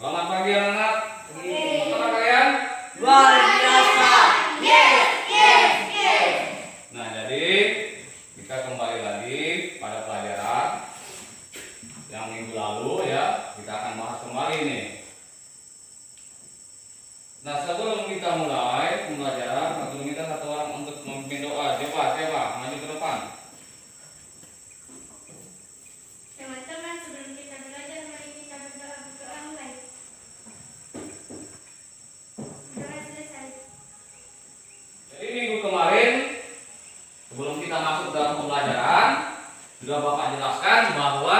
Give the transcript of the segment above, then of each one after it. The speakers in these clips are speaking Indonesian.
Selamat pagi anak-anak. Apa kalian? Luar biasa. Yes, yes, yes. Nah, jadi kita kembali lagi pada pelajaran yang minggu lalu ya. Kita akan bahas kembali nih. Nah, sebelum kita mulai pembelajaran, aku minta satu orang untuk memimpin doa. Siapa? Maju ke depan. Teman-teman, sebelum kita belajar, mari kita berdoa mulai. Doa selesai. Jadi minggu kemarin sebelum kita masuk dalam pembelajaran sudah Bapak jelaskan bahwa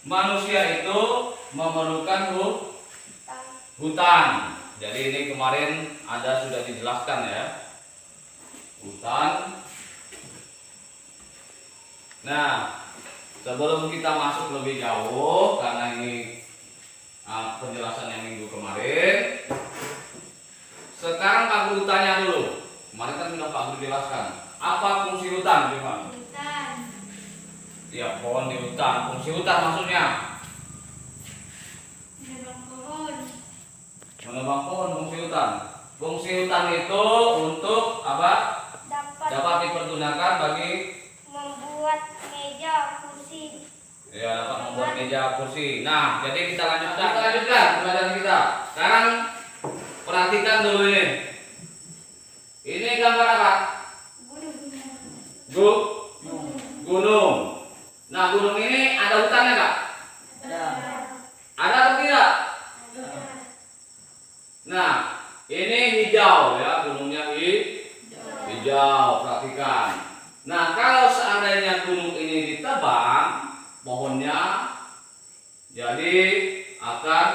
manusia itu memerlukan hutan. Jadi ini kemarin ada sudah dijelaskan ya. Hutan. Nah, sebelum kita masuk lebih jauh karena ini penjelasan yang minggu kemarin, sekarang Pak Guru tanya dulu. Kemarin kan sudah Pak Guru jelaskan apa fungsi hutan, gimana? Hutan. Ya, pohon di hutan. Fungsi hutan maksudnya Menebang pohon. menebang pohon. Fungsi hutan. Fungsi hutan itu untuk apa? Dapat dipergunakan bagi Membuat meja, kursi. ya dapat membuat meja kursi. Nah, jadi kita lanjutkan pelajaran kita. Sekarang perhatikan dulu ini. Ini gambar apa? Gunung. Nah, gunung ini ada hutannya nggak? Ada atau tidak? Nah, ini hijau ya, gunungnya hijau. Perhatikan. Nah, kalau seandainya gunung ini ditebang, pohonnya jadi akan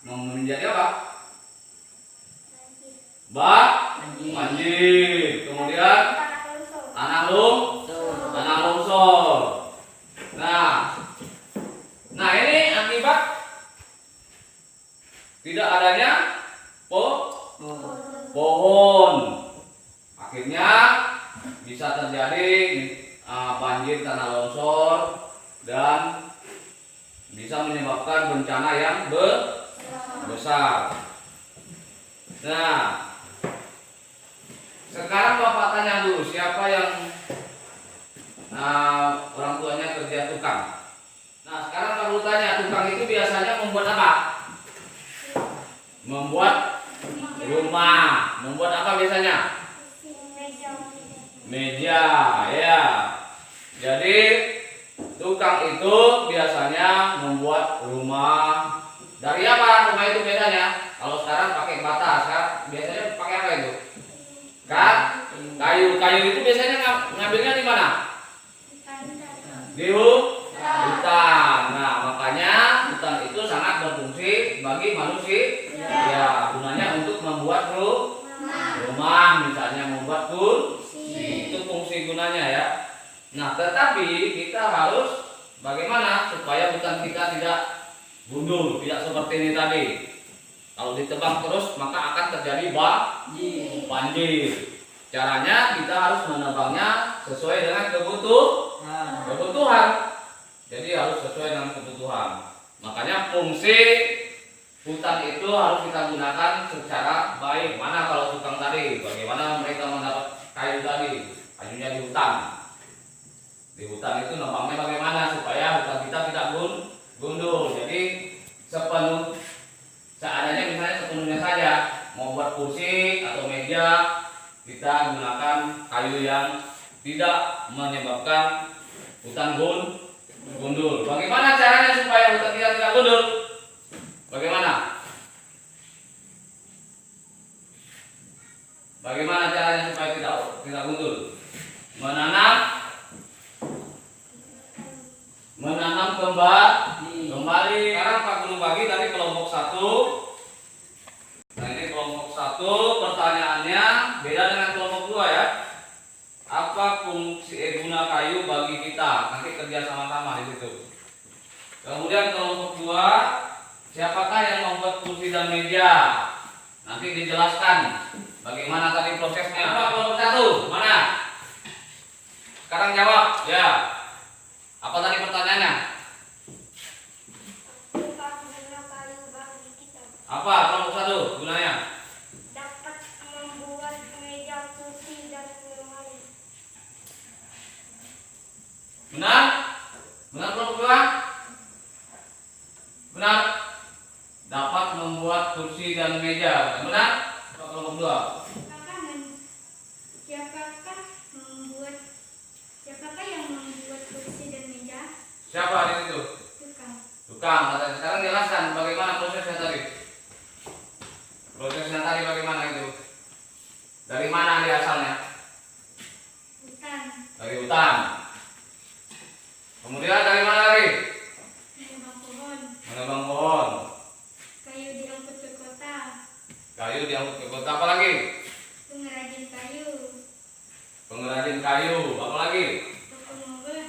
menjadi apa? Banjir. Kemudian tanah longsor. Nah ini akibat tidak adanya pohon. Akhirnya bisa terjadi banjir, tanah longsor, dan bisa menyebabkan bencana yang besar. Nah, sekarang Bapak tanya dulu, siapa yang orang tuanya kerja tukang? Nah, sekarang Pak Guru tanya, tukang itu biasanya membuat apa? Membuat rumah. Membuat apa biasanya? Meja, ya. Jadi tukang itu biasanya membuat rumah. Dari apa rumah itu bedanya? Kalau sekarang pakai bata, sekarang biasanya pakai apa itu? Kayu. Kayu itu biasanya ngambilnya di mana? Di hutan. Nah, makanya hutan itu sangat berfungsi bagi manusia. Ya, gunanya untuk membuat rumah, misalnya membuat kursi. Itu fungsi gunanya ya. Nah, tetapi kita harus bagaimana supaya hutan kita tidak gundul, tidak seperti ini tadi. Kalau ditebang terus maka akan terjadi banjir. Caranya kita harus menebangnya sesuai dengan kebutuhan. Jadi harus sesuai dengan kebutuhan. Makanya fungsi hutan itu harus kita gunakan secara baik. Mana kalau tukang tadi, bagaimana mereka mendapat kayu tadi? Kayunya di hutan. Di hutan itu nebangnya bagaimana supaya hutan kita tidak gundul. Jadi seadanya, misalnya sepenuhnya saja mau buat kursi atau meja, kita gunakan kayu yang tidak menyebabkan hutan gundul. Bagaimana caranya supaya hutan kita tidak gundul? Bagaimana caranya supaya tidak gundul? Menanam kembali. Sekarang Pak Guru bagi tadi kelompok 1. Nah, ini kelompok 1, pertanyaannya beda dengan kelompok 2 ya. Apa fungsi guna kayu bagi kita? Nanti kerja sama-sama di situ. Kemudian kelompok 2, siapakah yang membuat kursi dan meja? Nanti dijelaskan bagaimana tadi prosesnya. Apa kelompok 1? Mana? Sekarang jawab ya. Apa tadi pertanyaannya? Dapat guna kayu bagi kita. Apa kelompok 1 gunanya? Dapat membuat meja, kursi, dan lemari. Benar? Benar kelompok 2? Benar? Dapat membuat kursi dan meja. Benar? Apa kelompok 2? Siapakah yang membuat kursi dan meja? Siapa di situ? Tukang. Tukang. Sekarang jelaskan bagaimana prosesnya tadi. Prosesnya tadi bagaimana itu? Dari mana dia asalnya? Hutan. Dari hutan. Kemudian dari mana lagi? Menebang pohon. Menebang pohon. Kayu diangkut ke kota. Kayu diangkut ke kota. Apa lagi? Pengrajin kayu. Pengrajin kayu. Apa lagi? Toko mebel.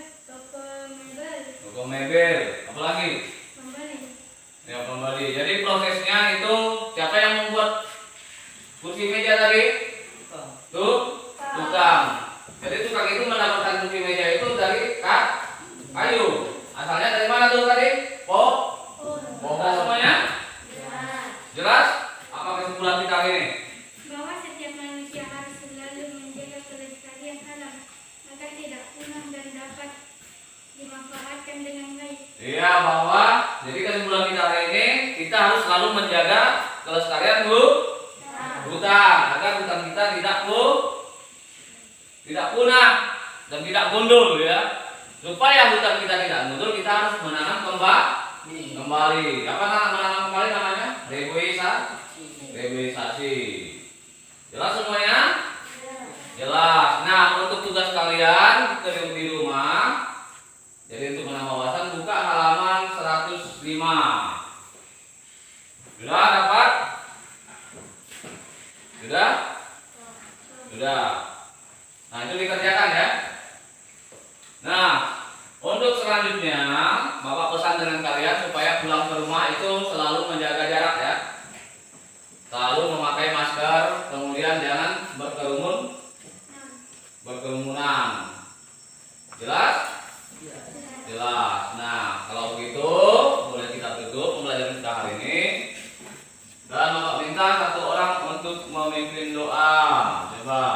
Toko mebel. Apa lagi? Pembeli. Ya, pembeli. Jadi prosesnya itu siapa yang membuat kursi meja tadi? Tuh, tukang. Jadi tukang itu mendapatkan kursi meja itu dari kayu. Asalnya dari mana tuh tadi? Pohon semuanya? Jelas? Apa kesimpulan kita hari ini? Bahwa setiap manusia harus selalu menjaga kelestarian alam agar tidak punah dan dapat dimanfaatkan dengan baik. Iya, bahwa jadi kesimpulan kita hari ini kita harus selalu menjaga kelestarian hutan agar hutan kita tidak punah dan tidak gundul ya. Supaya hutan kita tidak gundul, kita harus menanam kembali. Apa menanam kembali namanya? Reboisasi. Jelas semuanya? Jelas. Nah, untuk tugas kalian di rumah, jadi untuk menambah wawasan buka halaman 105. Sudah dapat? Sudah? Sudah. Nah, itu dikerjakan ya. Nah, untuk selanjutnya Bapak pesan dengan kalian supaya pulang ke rumah itu selalu menjaga jarak ya. Selalu memakai masker, kemudian jangan berkerumunan. Jelas? Jelas. Nah, kalau begitu boleh kita tutup pembelajaran kita hari ini. Dan Bapak minta satu orang untuk memimpin doa. Coba.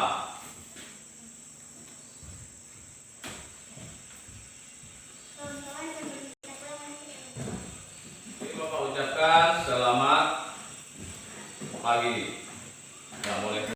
Jadi Bapak ucapkan selamat pagi. Ya, boleh.